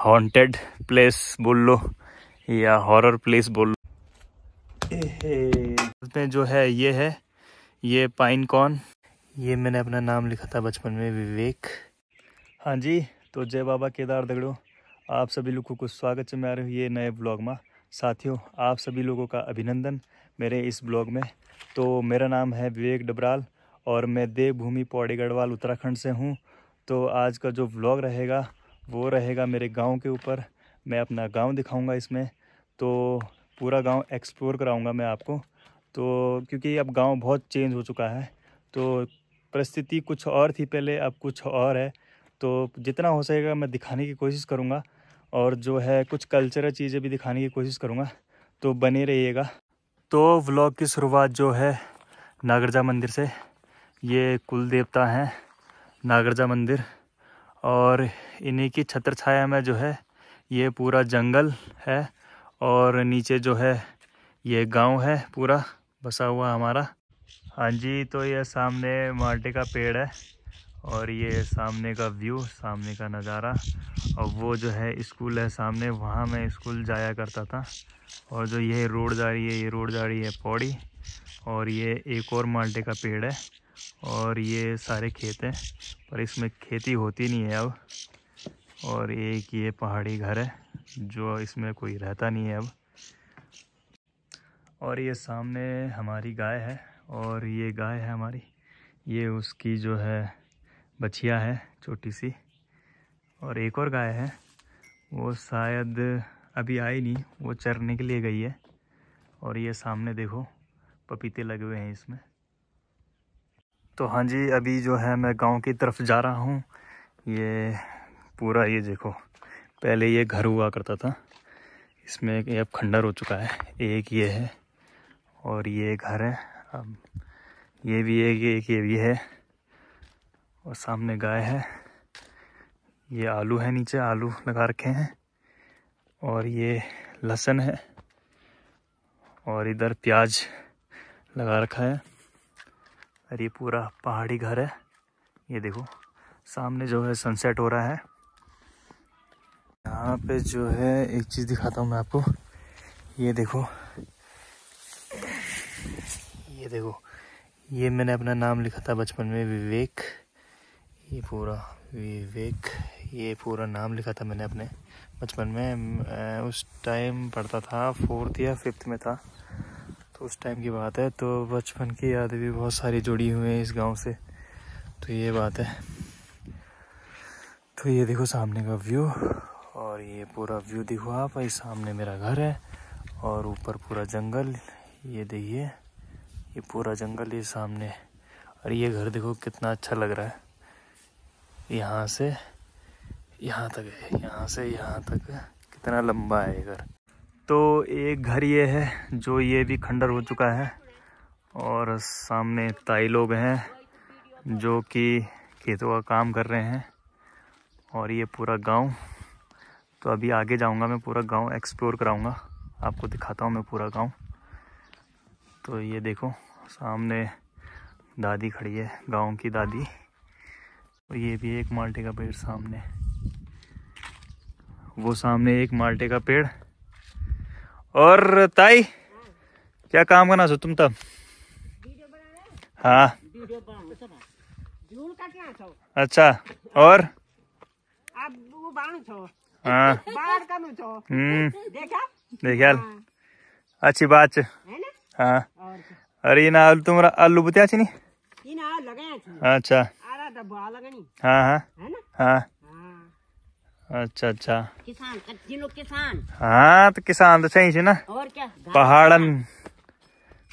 Haunted place बोल लो या horror place बोल लो। इसमें जो है ये पाइन कॉर्न, ये मैंने अपना नाम लिखा था बचपन में, विवेक। हाँ जी, तो जय बाबा केदार दगड़ो, आप सभी लोगों को स्वागत है मेरे ये नए ब्लॉग में। साथियों, आप सभी लोगों का अभिनंदन मेरे इस ब्लॉग में। तो मेरा नाम है विवेक डबराल और मैं देवभूमि पौड़ी गढ़वाल उत्तराखंड से हूँ। तो आज का जो ब्लॉग रहेगा वो रहेगा मेरे गांव के ऊपर। मैं अपना गांव दिखाऊंगा इसमें, तो पूरा गांव एक्सप्लोर कराऊंगा मैं आपको। तो क्योंकि अब गांव बहुत चेंज हो चुका है, तो परिस्थिति कुछ और थी पहले, अब कुछ और है। तो जितना हो सकेगा मैं दिखाने की कोशिश करूंगा और जो है कुछ कल्चरल चीज़ें भी दिखाने की कोशिश करूंगा, तो बने रहिएगा। तो व्लॉग की शुरुआत जो है नागरजा मंदिर से। ये कुल देवता हैं नागरजा मंदिर, और इन्हीं की छत्र छाया में जो है ये पूरा जंगल है और नीचे जो है ये गांव है पूरा बसा हुआ हमारा। हाँ जी, तो ये सामने माल्टे का पेड़ है और ये सामने का व्यू, सामने का नज़ारा। और वो जो है स्कूल है सामने, वहाँ मैं स्कूल जाया करता था। और जो ये रोड जा रही है, ये रोड जा रही है पौड़ी, और ये एक और माल्टे का पेड़ है और ये सारे खेत हैं, पर इसमें खेती होती नहीं है अब। और एक ये पहाड़ी घर है जो इसमें कोई रहता नहीं है अब। और ये सामने हमारी गाय है, और ये गाय है हमारी, ये उसकी जो है बछिया है छोटी सी। और एक और गाय है, वो शायद अभी आई नहीं, वो चरने के लिए गई है। और ये सामने देखो पपीते लगे हुए हैं इसमें। तो हाँ जी, अभी जो है मैं गांव की तरफ जा रहा हूँ। ये पूरा ये देखो, पहले ये घर हुआ करता था, इसमें ये अब खंडर हो चुका है। एक ये है और ये घर है, अब ये भी एक ये भी है। और सामने गाय है, ये आलू है, नीचे आलू लगा रखे हैं। और ये लहसुन है और इधर प्याज लगा रखा है। और ये पूरा पहाड़ी घर है। ये देखो सामने जो है सनसेट हो रहा है। यहाँ पे जो है एक चीज़ दिखाता हूँ मैं आपको। ये देखो, ये देखो, ये मैंने अपना नाम लिखा था बचपन में, विवेक। ये पूरा विवेक, ये पूरा नाम लिखा था मैंने अपने बचपन में। उस टाइम पढ़ता था, 4th या 5th में था, तो उस टाइम की बात है। तो बचपन की यादें भी बहुत सारी जुड़ी हुई हैं इस गांव से, तो ये बात है। तो ये देखो सामने का व्यू, और ये पूरा व्यू देखो आप। ये सामने मेरा घर है और ऊपर पूरा जंगल, ये देखिए ये पूरा जंगल ये सामने। और ये घर देखो कितना अच्छा लग रहा है, यहाँ से यहाँ तक है, यहाँ से यहाँ तक कितना लंबा है ये घर। तो एक घर ये है जो ये भी खंडर हो चुका है, और सामने ताई लोग हैं जो कि खेतों का काम कर रहे हैं। और ये पूरा गांव, तो अभी आगे जाऊंगा मैं, पूरा गांव एक्सप्लोर कराऊंगा आपको, दिखाता हूं मैं पूरा गांव। तो ये देखो सामने दादी खड़ी है, गांव की दादी। और ये भी एक माल्टे का पेड़ सामने, वो सामने एक माल्टे का पेड़। और ताई क्या काम करना छो तुम तब? हाँ अच्छा, और हाँ देखा अच्छी बात। हाँ, अरे ना आलू तुम्हारा आलू बुतिया छी नहीं? अच्छा, हाँ हाँ हाँ, अच्छा अच्छा, किसान। हाँ तो किसान तो चाहिए ना, और क्या पहाड़न।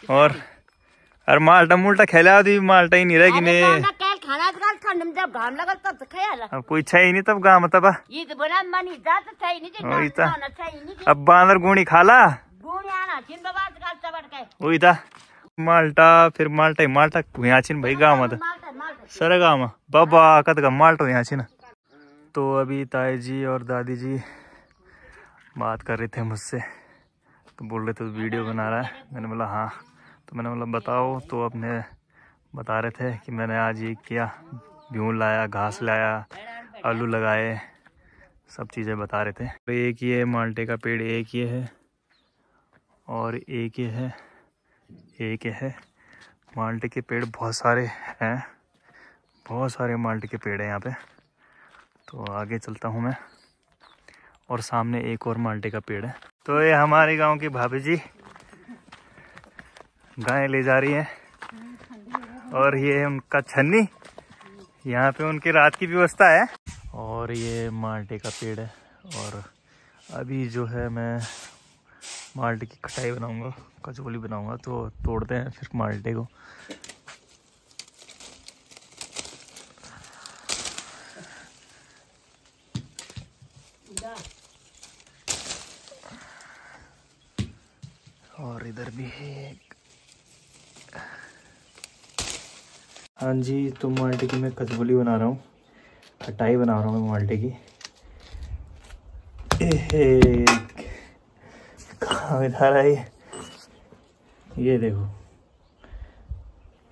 और अरे माल्टा मुल्टा खेला दी, माल्टा ही नहीं रहेगी ने। जब घाम लगा तब तो खेला, अब कोई छई नहीं तब गाँव तब ये तो बना मनी जात छई नहीं। अब बांदर गुणी खाला वही था माल्टा, फिर माल्टा ही माल्टा यहाँ छिन भाई गाँव में, सर गाँव में बाबा कद का माल्टा यहाँ छिन। तो अभी ताई जी और दादी जी बात कर रहे थे मुझसे, तो बोल रहे थे वीडियो बना रहा है। मैंने बोला हाँ, तो मैंने बोला बताओ। तो अपने बता रहे थे कि मैंने आज ये किया, गेहूँ लाया, घास लाया, आलू लगाए, सब चीज़ें बता रहे थे। तो एक ये माल्टे का पेड़, एक ये है और एक ये है, एक ये है। माल्टे के पेड़ बहुत सारे हैं, बहुत सारे माल्टे के पेड़ हैं यहाँ पे। तो आगे चलता हूँ मैं, और सामने एक और माल्टे का पेड़ है। तो ये हमारे गांव की भाभी जी गाय ले जा रही है, और ये है उनका छन्नी। यहाँ पे उनकी रात की व्यवस्था है। और ये माल्टे का पेड़ है, और अभी जो है मैं माल्टे की खटाई बनाऊंगा, कचौली बनाऊंगा। तो तोड़ते हैं फिर माल्टे को। और इधर भी है एक। हाँ जी, तो माल्टे की मैं कचौली बना रहा हूँ, खटाई बना रहा हूँ मैं माल्टे की। कहाँ इधर है ये देखो,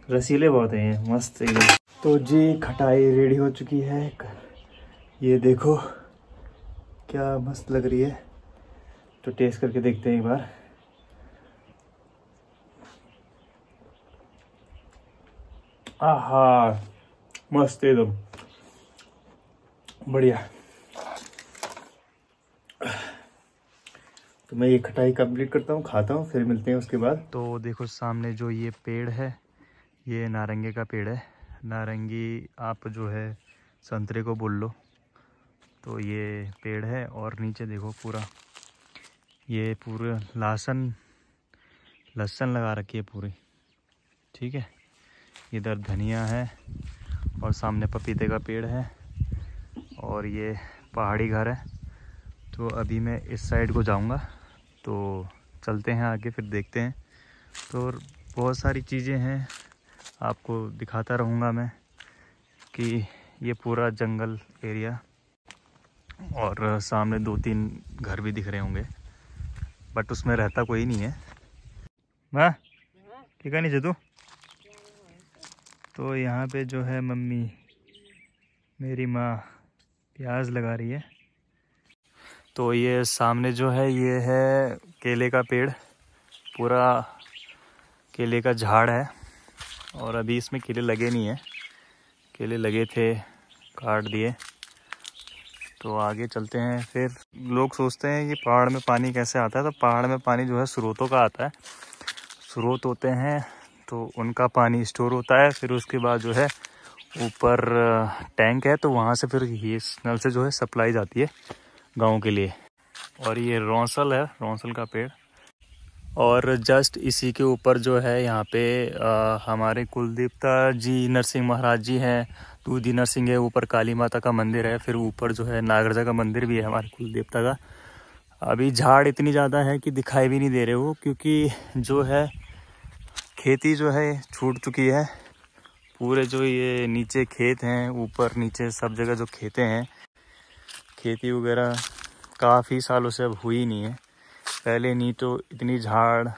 रसीले बहुत हैं ये, मस्त एकदम। तो जी खटाई रेडी हो चुकी है, ये देखो क्या मस्त लग रही है। तो टेस्ट करके देखते हैं एक बार। आहा, मस्त एकदम बढ़िया। तो मैं ये खटाई कंप्लीट करता हूँ, खाता हूँ, फिर मिलते हैं उसके बाद। तो देखो सामने जो ये पेड़ है, ये नारंगी का पेड़ है। नारंगी आप जो है संतरे को बोल लो। तो ये पेड़ है, और नीचे देखो पूरा ये पूरा लहसुन लगा रखी है पूरी, ठीक है। इधर धनिया है, और सामने पपीते का पेड़ है, और ये पहाड़ी घर है। तो अभी मैं इस साइड को जाऊंगा, तो चलते हैं आगे, फिर देखते हैं। तो बहुत सारी चीज़ें हैं, आपको दिखाता रहूँगा मैं कि ये पूरा जंगल एरिया, और सामने 2-3 घर भी दिख रहे होंगे, बट उसमें रहता कोई नहीं है। माँ क्या नहीं तू? तो यहाँ पे जो है मम्मी, मेरी माँ प्याज लगा रही है। तो ये सामने जो है ये है केले का पेड़, पूरा केले का झाड़ है, और अभी इसमें केले लगे नहीं हैं। केले लगे थे, काट दिए। तो आगे चलते हैं। फिर लोग सोचते हैं कि पहाड़ में पानी कैसे आता है। तो पहाड़ में पानी जो है स्रोतों का आता है, स्रोत होते हैं, तो उनका पानी स्टोर होता है। फिर उसके बाद जो है ऊपर टैंक है, तो वहाँ से फिर ये नल से जो है सप्लाई जाती है गांव के लिए। और ये रौंसल है, रौंसल का पेड़। और जस्ट इसी के ऊपर जो है यहाँ पे हमारे कुलदेवता जी नरसिंह महाराज जी हैं, दूधी नरसिंह है, ऊपर काली माता का मंदिर है, फिर ऊपर जो है नागराजा का मंदिर भी है हमारे कुलदेवता का। अभी झाड़ इतनी ज़्यादा है कि दिखाई भी नहीं दे रहे हो, क्योंकि जो है खेती जो है छूट चुकी है। पूरे जो ये नीचे खेत हैं, ऊपर नीचे सब जगह जो खेतें हैं, खेती वगैरह काफ़ी सालों से अब हुई नहीं है। पहले नहीं तो इतनी झाड़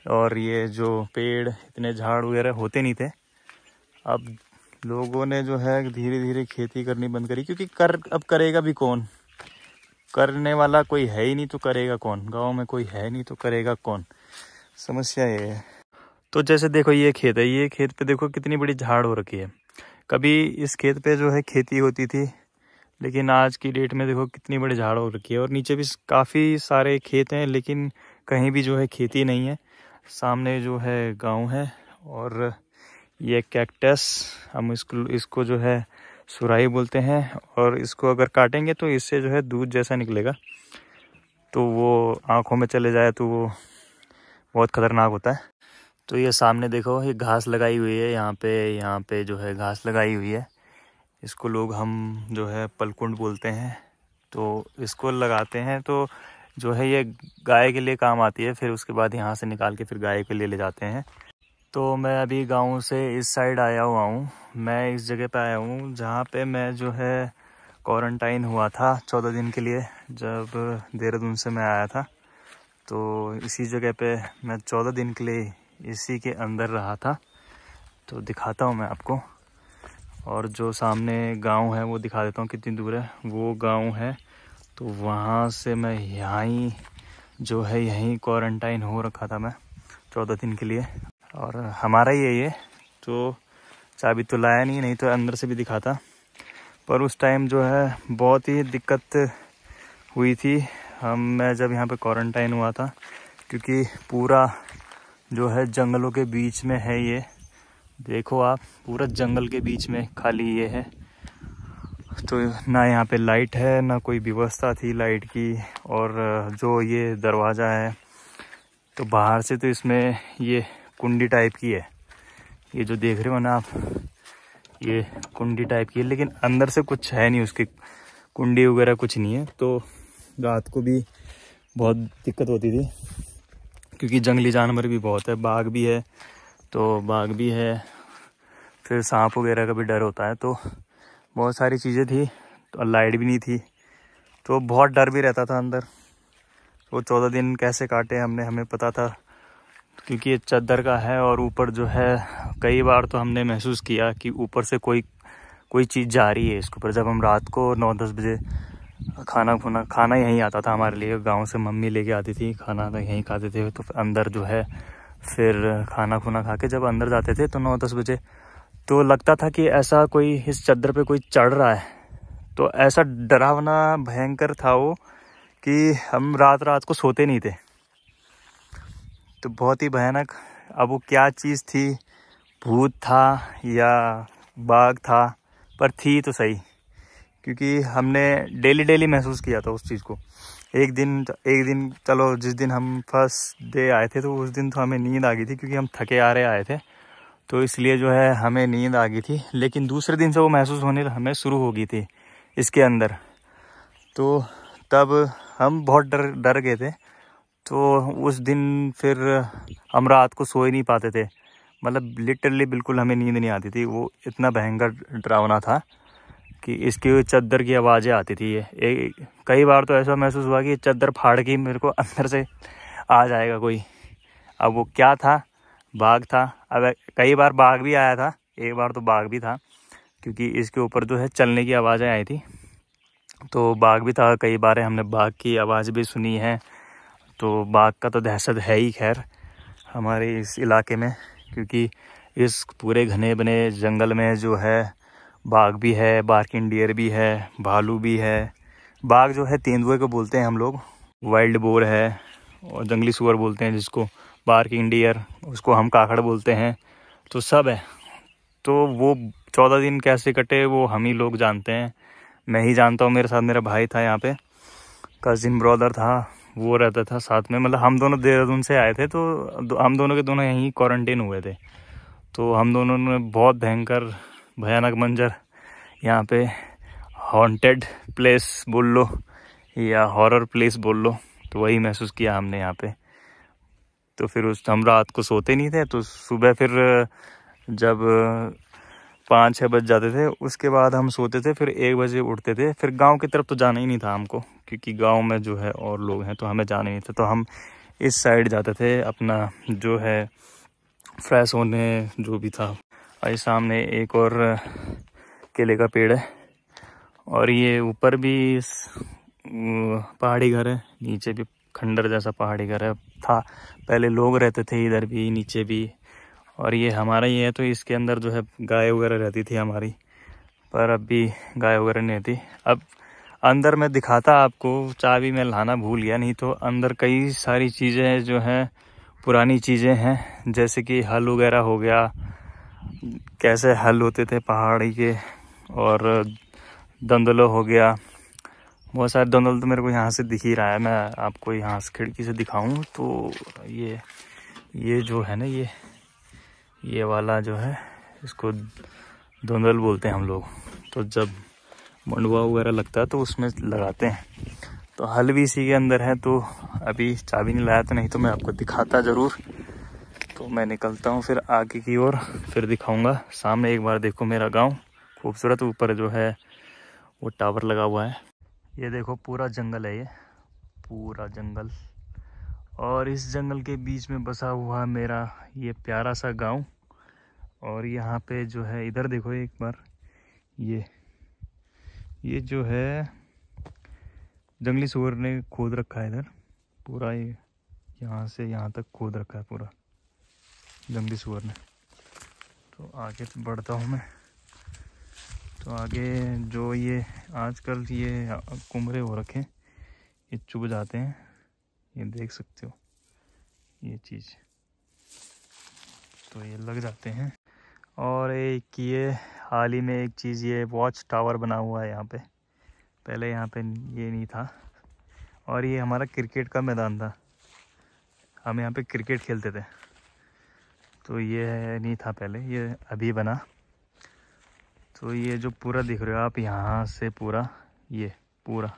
और ये जो पेड़, इतने झाड़ वगैरह होते नहीं थे। अब लोगों ने जो है धीरे धीरे खेती करनी बंद करी, क्योंकि अब करेगा भी कौन? करने वाला कोई है ही नहीं, तो करेगा कौन? गांव में कोई है नहीं तो करेगा कौन? समस्या ये है। तो जैसे देखो ये खेत है, ये खेत पे देखो कितनी बड़ी झाड़ हो रखी है। कभी इस खेत पे जो है खेती होती थी, लेकिन आज की डेट में देखो कितनी बड़ी झाड़ हो रखी है। और नीचे भी काफ़ी सारे खेत हैं, लेकिन कहीं भी जो है खेती नहीं है। सामने जो है गांव है, और ये कैक्टस, हम इसको जो है सुराही बोलते हैं। और इसको अगर काटेंगे तो इससे जो है दूध जैसा निकलेगा, तो वो आँखों में चले जाए तो वो बहुत ख़तरनाक होता है। तो ये सामने देखो ये घास लगाई हुई है, यहाँ पे जो है घास लगाई हुई है। इसको लोग हम जो है पलकुंड बोलते हैं। तो इसको लगाते हैं तो जो है ये गाय के लिए काम आती है। फिर उसके बाद यहाँ से निकाल के फिर गाय के लिए ले जाते हैं। तो मैं अभी गांव से इस साइड आया हुआ हूँ। मैं इस जगह पे आया हूँ जहाँ पे मैं जो है क्वारंटाइन हुआ था 14 दिन के लिए, जब देहरादून से मैं आया था। तो इसी जगह पे मैं 14 दिन के लिए इसी के अंदर रहा था। तो दिखाता हूँ मैं आपको। और जो सामने गांव है वो दिखा देता हूँ कितनी दूर है। वो गांव है तो वहाँ से मैं यहीं जो है यहीं क्वारंटाइन हो रखा था मैं 14 दिन के लिए। और हमारा ही है ये, तो चाबी तो लाया नहीं तो अंदर से भी दिखाता। पर उस टाइम जो है बहुत ही दिक्कत हुई थी मैं जब यहाँ पे क्वारंटाइन हुआ था, क्योंकि पूरा जो है जंगलों के बीच में है ये। देखो आप, पूरा जंगल के बीच में खाली ये है। तो ना यहाँ पे लाइट है, ना कोई व्यवस्था थी लाइट की। और जो ये दरवाज़ा है तो बाहर से तो इसमें ये कुंडी टाइप की है, ये जो देख रहे हो ना आप, ये कुंडी टाइप की है, लेकिन अंदर से कुछ है नहीं, उसकी कुंडी वगैरह कुछ नहीं है। तो रात को भी बहुत दिक्कत होती थी, क्योंकि जंगली जानवर भी बहुत है, बाघ भी है, तो बाघ भी है, फिर सांप वगैरह का भी डर होता है। तो बहुत सारी चीज़ें थी, तो लाइट भी नहीं थी, तो बहुत डर भी रहता था अंदर। तो 14 दिन कैसे काटे हमें पता था, क्योंकि ये चद्दर का है और ऊपर जो है कई बार तो हमने महसूस किया कि ऊपर से कोई चीज़ जा रही है इसके ऊपर। जब हम रात को 9-10 बजे खाना यहीं आता था हमारे लिए, गांव से मम्मी लेके आती थी खाना, तो यहीं खाते थे। तो अंदर जो है फिर खाना खा के जब अंदर जाते थे तो 9-10 बजे, तो लगता था कि ऐसा कोई इस चद्दर पे कोई चढ़ रहा है। तो ऐसा डरावना भयंकर था वो कि हम रात को सोते नहीं थे। तो बहुत ही भयानक। अब वो क्या चीज़ थी, भूत था या बाघ था, पर थी तो सही, क्योंकि हमने डेली महसूस किया था उस चीज़ को। एक दिन चलो, जिस दिन हम फर्स्ट डे आए थे तो उस दिन तो हमें नींद आ गई थी, क्योंकि हम थके हारे आए थे, तो इसलिए जो है हमें नींद आ गई थी। लेकिन दूसरे दिन से वो महसूस होने हमें शुरू हो गई थी इसके अंदर। तो तब हम बहुत डर गए थे। तो उस दिन फिर हम रात को सो ही नहीं पाते थे, मतलब लिटरली बिल्कुल हमें नींद नहीं आती थी। वो इतना भयंकर डरावना था कि इसकी चद्दर की आवाज़ें आती थी। ये कई बार तो ऐसा महसूस हुआ कि चद्दर फाड़ के मेरे को अंदर से आ जाएगा कोई। अब वो क्या था, बाघ था। अब कई बार बाघ भी आया था, एक बार तो बाघ भी था, क्योंकि इसके ऊपर जो है चलने की आवाज़ें आई थी, तो बाघ भी था। कई बार हमने बाघ की आवाज़ भी सुनी है। तो बाघ का तो दहशत है ही खैर हमारे इस इलाके में, क्योंकि इस पूरे घने बने जंगल में जो है बाघ भी है, बार्किन डियर भी है, भालू भी है। बाघ जो है तेंदुए को बोलते हैं हम लोग, वाइल्ड बोर है, और जंगली सुअर बोलते हैं जिसको, बार्किन डियर उसको हम काकड़ बोलते हैं। तो सब है। तो वो 14 दिन कैसे कटे वो हम ही लोग जानते हैं, मैं ही जानता हूँ। मेरे साथ मेरा भाई था यहाँ पे, कजिन ब्रदर था, वो रहता था साथ में। मतलब हम दोनों देहरादून से आए थे, तो हम दोनों के दोनों यहीं क्वारंटाइन हुए थे। तो हम दोनों ने बहुत भयानक मंजर यहाँ पे, हॉन्टेड प्लेस बोल लो या हॉरर प्लेस बोल लो, तो वही महसूस किया हमने यहाँ पे। तो फिर हम रात को सोते नहीं थे, तो सुबह फिर जब 5-6 बज जाते थे, उसके बाद हम सोते थे, फिर 1 बजे उठते थे। फिर गांव की तरफ तो जाना ही नहीं था हमको, क्योंकि गांव में जो है और लोग हैं, तो हमें जाना ही नहीं था। तो हम इस साइड जाते थे, अपना जो है फ्रेश होने जो भी था। और सामने एक और केले का पेड़ है, और ये ऊपर भी पहाड़ी घर है, नीचे भी खंडर जैसा पहाड़ी घर है था। पहले लोग रहते थे इधर भी, नीचे भी। और ये हमारा ही है, तो इसके अंदर जो है गाय वगैरह रहती थी हमारी, पर अब भी गाय वगैरह नहीं रहती। अब अंदर मैं दिखाता आपको, चाबी में लाना भूल गया, नहीं तो अंदर कई सारी चीज़ें जो हैं पुरानी चीज़ें हैं, जैसे कि हल वगैरह हो गया, कैसे हल होते थे पहाड़ी के, और दंदलो हो गया। बहुत सारे दंदल तो मेरे को यहाँ से दिख ही रहा है, मैं आपको यहाँ से खिड़की से दिखाऊं तो ये जो है ना, ये वाला जो है, इसको धुंधल बोलते हैं हम लोग। तो जब मंडुआ वगैरह लगता है तो उसमें लगाते हैं। तो हल भी इसी के अंदर है। तो अभी चाबी नहीं लाया, तो नहीं तो मैं आपको दिखाता ज़रूर। तो मैं निकलता हूँ फिर आगे की ओर, फिर दिखाऊंगा। सामने एक बार देखो मेरा गांव खूबसूरत, ऊपर जो है वो टावर लगा हुआ है। ये देखो पूरा जंगल है, ये पूरा जंगल, और इस जंगल के बीच में बसा हुआ मेरा ये प्यारा सा गांव। और यहाँ पे जो है, इधर देखो एक बार, ये जो है जंगली सूअर ने खोद रखा है इधर पूरा, ये यहाँ से यहाँ तक खोद रखा है पूरा जंगली सूअर ने। तो आगे बढ़ता हूँ मैं। तो आगे जो ये आजकल ये कुमरे हो रखे, ये चुभ जाते हैं, ये देख सकते हो ये चीज़, तो ये लग जाते हैं। और एक ये हाल ही में एक चीज़, ये वॉच टावर बना हुआ है यहाँ पे, पहले यहाँ पे ये नहीं था। और ये हमारा क्रिकेट का मैदान था, हम यहाँ पे क्रिकेट खेलते थे, तो ये नहीं था पहले, ये अभी बना। तो ये जो पूरा दिख रहे हो आप यहाँ से पूरा, ये पूरा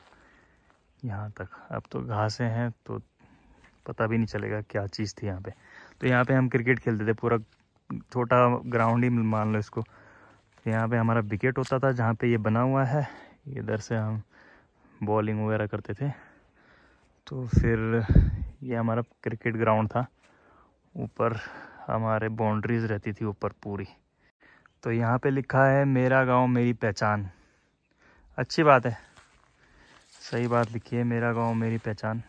यहाँ तक, अब तो घासें हैं तो पता भी नहीं चलेगा क्या चीज़ थी यहाँ पे। तो यहाँ पे हम क्रिकेट खेलते थे, पूरा छोटा ग्राउंड ही मान लो इसको। यहाँ पे हमारा विकेट होता था जहाँ पे ये बना हुआ है, इधर से हम बॉलिंग वगैरह करते थे। तो फिर ये हमारा क्रिकेट ग्राउंड था, ऊपर हमारे बाउंड्रीज रहती थी ऊपर पूरी। तो यहाँ पे लिखा है मेरा गांव मेरी पहचान, अच्छी बात है, सही बात लिखी है, मेरा गांव मेरी पहचान।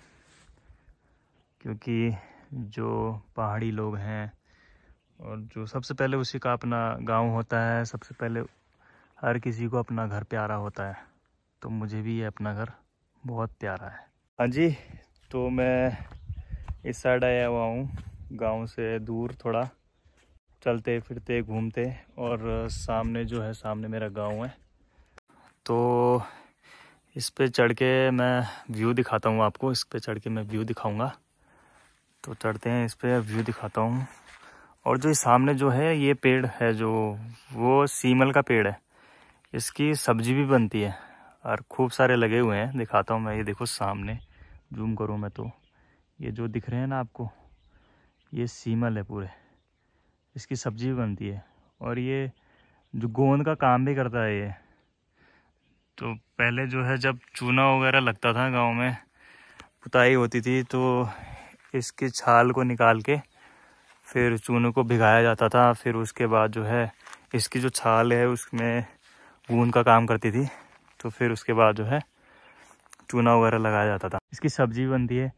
क्योंकि जो पहाड़ी लोग हैं और जो सबसे पहले उसी का अपना गांव होता है, सबसे पहले हर किसी को अपना घर प्यारा होता है। तो मुझे भी ये अपना घर बहुत प्यारा है। हाँ जी, तो मैं इस साइड आया हुआ हूँ, गांव से दूर थोड़ा, चलते फिरते घूमते, और सामने जो है, सामने मेरा गांव है। तो इस पे चढ़ के मैं व्यू दिखाता हूँ आपको, इस पे चढ़ के मैं व्यू दिखाऊंगा। तो चढ़ते हैं इस पे, व्यू दिखाता हूँ। और जो सामने जो है ये पेड़ है, जो वो सीमल का पेड़ है, इसकी सब्जी भी बनती है और खूब सारे लगे हुए हैं, दिखाता हूँ मैं। ये देखो सामने, जूम करूँ मैं तो ये जो दिख रहे हैं ना आपको, ये सीमल है पूरे, इसकी सब्जी भी बनती है। और ये जो गोंद का काम भी करता है ये। तो पहले जो है जब चूना वगैरह लगता था गांव में, पुताई होती थी, तो इसकी छाल को निकाल के फिर चूने को भिगाया जाता था। फिर उसके बाद जो है इसकी जो छाल है उसमें गूंद का काम करती थी। तो फिर उसके बाद जो है चूना वगैरह लगाया जाता था। इसकी सब्जी बनती है।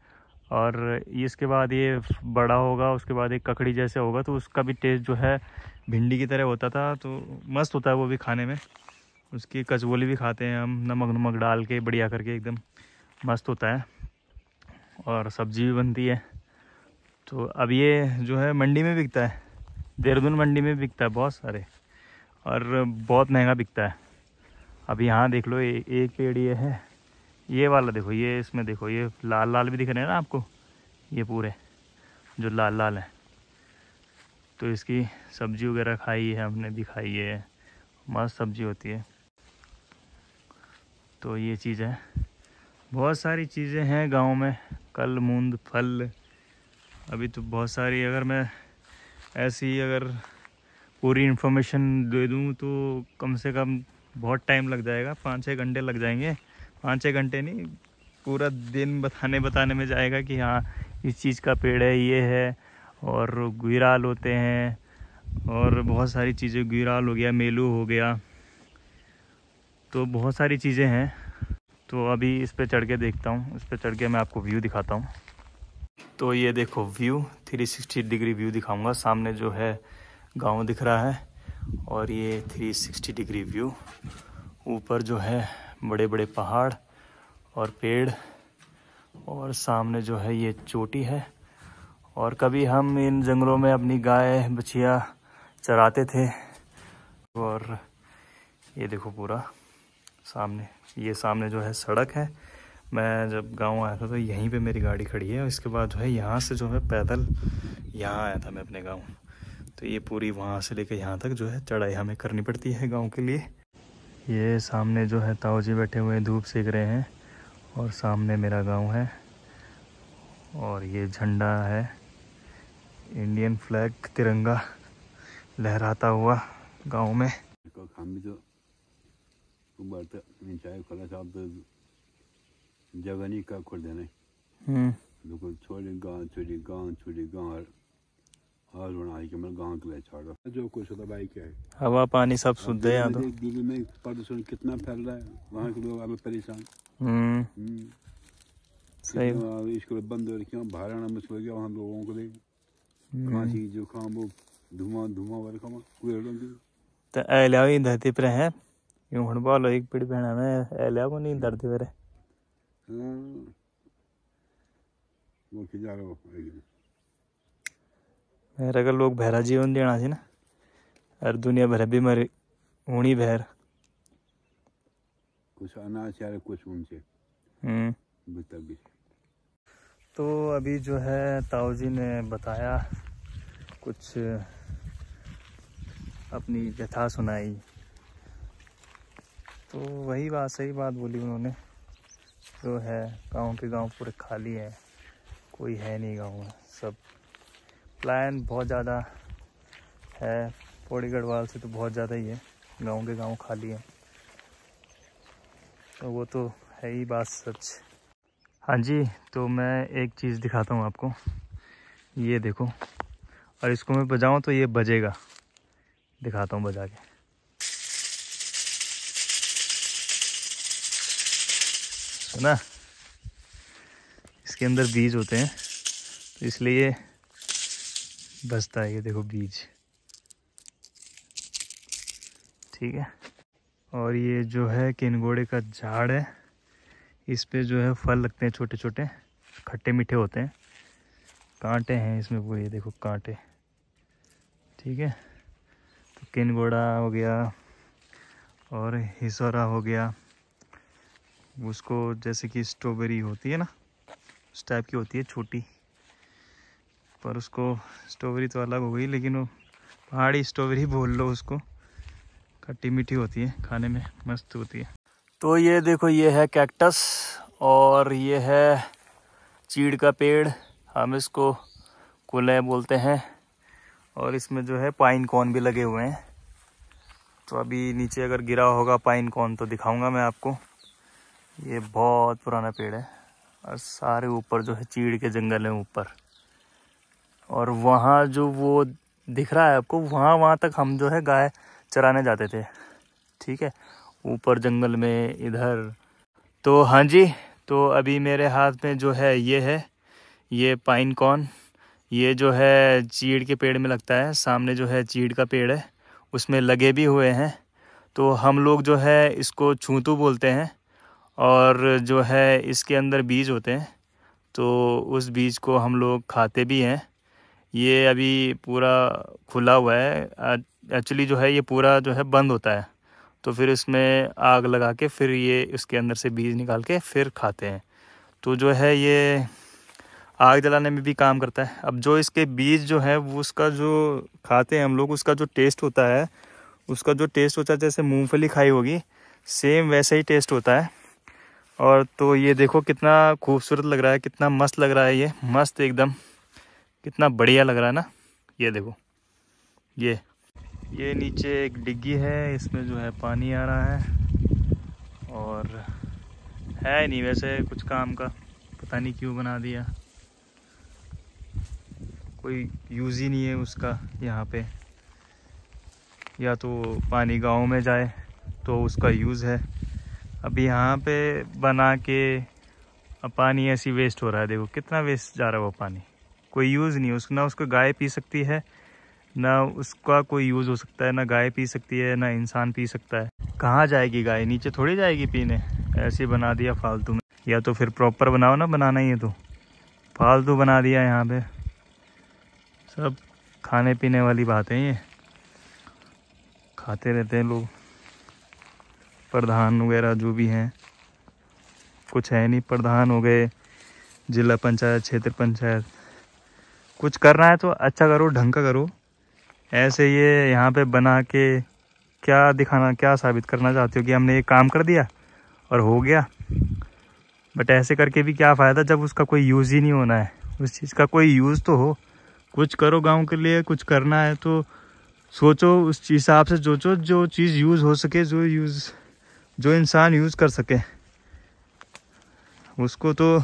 और इसके बाद ये बड़ा होगा, उसके बाद एक ककड़ी जैसे होगा, तो उसका भी टेस्ट जो है भिंडी की तरह होता था। तो मस्त होता है वो भी खाने में। उसकी कचौली भी खाते हैं हम, नमक नमक डाल के बढ़िया करके, एकदम मस्त होता है। और सब्जी भी बनती है। तो अब ये जो है मंडी में बिकता है, देहरादून मंडी में बिकता है बहुत सारे, और बहुत महंगा बिकता है। अब यहाँ देख लो, एक पेड़ ये है, ये वाला देखो, ये इसमें देखो, ये लाल लाल भी दिख रहे हैं ना आपको, ये पूरे जो लाल लाल है। तो इसकी सब्जी वगैरह खाई है हमने भी, खाई है, मस्त सब्जी होती है। तो ये चीज़ है, बहुत सारी चीज़ें हैं गांव में, कल मूंद फल, अभी तो बहुत सारी। अगर मैं ऐसी अगर पूरी इन्फॉर्मेशन दे दूं तो कम से कम बहुत टाइम लग जाएगा, 5-6 घंटे लग जाएंगे। 5-6 घंटे नहीं, पूरा दिन बताने में जाएगा कि हाँ इस चीज़ का पेड़ है, ये है। और गुइराल होते हैं और बहुत सारी चीज़ें, गुइराल हो गया, मेलू हो गया, तो बहुत सारी चीज़ें हैं। तो अभी इस पे चढ़ के देखता हूँ, इस पे चढ़ के मैं आपको व्यू दिखाता हूँ। तो ये देखो व्यू, 360 डिग्री व्यू दिखाऊंगा। सामने जो है गांव दिख रहा है, और ये 360 डिग्री व्यू। ऊपर जो है बड़े बड़े पहाड़ और पेड़, और सामने जो है ये चोटी है। और कभी हम इन जंगलों में अपनी गाय बछिया चराते थे। और ये देखो पूरा सामने, ये सामने जो है सड़क है। मैं जब गांव आया था तो यहीं पे मेरी गाड़ी खड़ी है। इसके बाद जो है यहाँ से जो है पैदल यहाँ आया था मैं अपने गांव। तो ये पूरी वहाँ से लेकर यहाँ तक जो है चढ़ाई हमें करनी पड़ती है गांव के लिए। ये सामने जो है ताऊ जी बैठे हुए हैं, धूप सेक रहे हैं, और सामने मेरा गांव है। और ये झंडा है, इंडियन फ्लैग, तिरंगा लहराता हुआ गांव में। जगनी का खुल देने बिल्कुल छोड़ी गांव और बनाई के मैं गांव के लिए छोड़ो जो कुछ होता भाई क्या है। हवा पानी सब शुद्ध है यहाँ तो। दिल्ली में प्रदूषण कितना फैल रहा है, वहाँ के लोग अब परेशान। सही। स्कूल बंद हो रखी, बाहर आना मुश्किल हो गया वहाँ लोगों को लिए, खांसी जुकाम वो धुआं वाले खामा तो एलिया ही धरती पर है यूं हण बोलो एक पीढ़ी बहना में एलिया को नहीं धरती पर वो खिजा रहा मेरे अगर लोग बहरा जीवन देना थी ना और दुनिया भर बीमारी होनी बहर कुछ अनाज यार कुछ उनसे भी। तो अभी जो है ताऊ जी ने बताया कुछ अपनी कथा सुनाई, तो वही बात सही बात बोली उन्होंने, जो है गांव के गांव पूरे खाली है, कोई है नहीं गांव में, सब प्लान बहुत ज़्यादा है, पौड़ी गढ़वाल से तो बहुत ज़्यादा ही है, गांव के गांव खाली है, तो वो तो है ही बात सच। हाँ जी, तो मैं एक चीज़ दिखाता हूँ आपको, ये देखो, और इसको मैं बजाऊँ तो ये बजेगा, दिखाता हूँ बजा के। सुना? इसके अंदर बीज होते हैं तो इसलिए बजता है, ये देखो बीज, ठीक है। और ये जो है किनगोड़े का झाड़ है, इस पे जो है फल लगते हैं छोटे छोटे, खट्टे मीठे होते हैं, कांटे हैं इसमें वो, ये देखो कांटे, ठीक है। तो किनगोड़ा हो गया और हिसोरा हो गया, उसको जैसे कि स्ट्रॉबेरी होती है ना, उस टाइप की होती है छोटी, पर उसको स्ट्रॉबेरी तो अलग हो गई, लेकिन वो पहाड़ी स्ट्रॉबेरी बोल लो उसको, खट्टी मीठी होती है, खाने में मस्त होती है। तो ये देखो, ये है कैक्टस और ये है चीड़ का पेड़, हम इसको कुले बोलते हैं, और इसमें जो है पाइन कॉर्न भी लगे हुए हैं। तो अभी नीचे अगर गिरा होगा पाइन कॉर्न तो दिखाऊंगा मैं आपको। ये बहुत पुराना पेड़ है और सारे ऊपर जो है चीड़ के जंगल हैं ऊपर, और वहाँ जो वो दिख रहा है आपको, वहाँ तक हम जो है गाय चराने जाते थे, ठीक है, ऊपर जंगल में इधर। तो हाँ जी, तो अभी मेरे हाथ में जो है ये पाइन कॉर्न, ये जो है चीड़ के पेड़ में लगता है, सामने जो है चीड़ का पेड़ है, उसमें लगे भी हुए हैं। तो हम लोग जो है इसको छूतू बोलते हैं, और जो है इसके अंदर बीज होते हैं, तो उस बीज को हम लोग खाते भी हैं। ये अभी पूरा खुला हुआ है, एक्चुअली जो है ये पूरा जो है बंद होता है, तो फिर इसमें आग लगा के फिर ये इसके अंदर से बीज निकाल के फिर खाते हैं। तो जो है ये आग जलाने में भी काम करता है। अब जो इसके बीज जो है वो उसका जो खाते हैं हम लोग, उसका जो टेस्ट होता है, जैसे मूंगफली खाई होगी, सेम वैसे ही टेस्ट होता है। और तो ये देखो कितना खूबसूरत लग रहा है, कितना मस्त लग रहा है, ये मस्त एकदम, कितना बढ़िया लग रहा है ना। ये देखो, ये नीचे एक डिग्गी है, इसमें जो है पानी आ रहा है, और है नहीं वैसे कुछ काम का, पता नहीं क्यों बना दिया, कोई यूज़ ही नहीं है उसका यहाँ पे, या तो पानी गांव में जाए तो उसका यूज़ है। अब यहाँ पे बना के अब पानी ऐसी वेस्ट हो रहा है, देखो कितना वेस्ट जा रहा है वो पानी, कोई यूज़ नहीं है उसको, ना उसको गाय पी सकती है, ना उसका कोई यूज़ हो सकता है, ना गाय पी सकती है, ना इंसान पी सकता है। कहाँ जाएगी गाय, नीचे थोड़ी जाएगी पीने, ऐसे बना दिया फालतू में। या तो फिर प्रॉपर बनाओ ना, बनाना ही है तो फालतू बना दिया यहाँ पे, सब खाने पीने वाली बातें ये खाते रहते हैं लोग, प्रधान वगैरह जो भी हैं, कुछ है नहीं, प्रधान हो गए, जिला पंचायत, क्षेत्र पंचायत, कुछ करना है तो अच्छा करो, ढंग का करो। ऐसे ये यहाँ पे बना के क्या दिखाना, क्या साबित करना चाहते हो कि हमने ये काम कर दिया और हो गया, बट ऐसे करके भी क्या फ़ायदा जब उसका कोई यूज़ ही नहीं होना है, उस चीज़ का कोई यूज़ तो हो, कुछ करो गांव के लिए, कुछ करना है तो सोचो उस हिसाब से, सोचो जो चीज़ यूज़ हो सके, जो इंसान यूज़ कर सके उसको। तो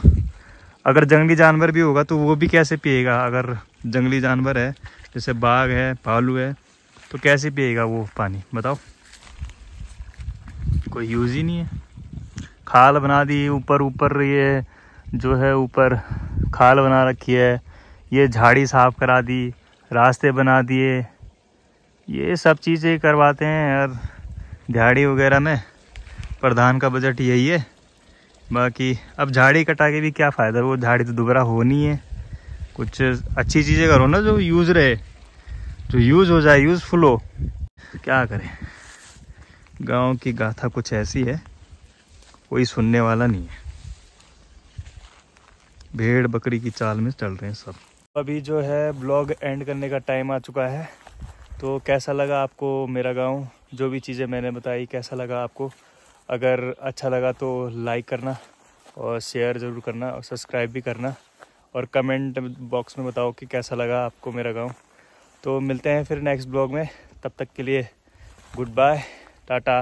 अगर जंगली जानवर भी होगा तो वो भी कैसे पिएगा, अगर जंगली जानवर है जैसे बाघ है, भालू है, तो कैसे पिएगा वो पानी, बताओ, कोई यूज़ ही नहीं है। खाल बना दी ऊपर ऊपर, ये जो है ऊपर खाल बना रखी है, ये झाड़ी साफ करा दी, रास्ते बना दिए, ये सब चीज़ें करवाते हैं यार दिहाड़ी वगैरह में। प्रधान का बजट यही है। बाकी अब झाड़ी कटा के भी क्या फ़ायदा, वो झाड़ी तो दोबारा होनी है। कुछ अच्छी चीज़ें करो ना जो यूज़ रहे, जो यूज़ हो जाए, यूज़फुल हो। क्या करें, गांव की गाथा कुछ ऐसी है, कोई सुनने वाला नहीं है। भेड़ बकरी की चाल में चल रहे हैं सब। अभी जो है ब्लॉग एंड करने का टाइम आ चुका है। तो कैसा लगा आपको मेरा गांव, जो भी चीज़ें मैंने बताई, कैसा लगा आपको? अगर अच्छा लगा तो लाइक करना और शेयर ज़रूर करना और सब्सक्राइब भी करना, और कमेंट बॉक्स में बताओ कि कैसा लगा आपको मेरा गांव। तो मिलते हैं फिर नेक्स्ट ब्लॉग में, तब तक के लिए गुड बाय, टाटा।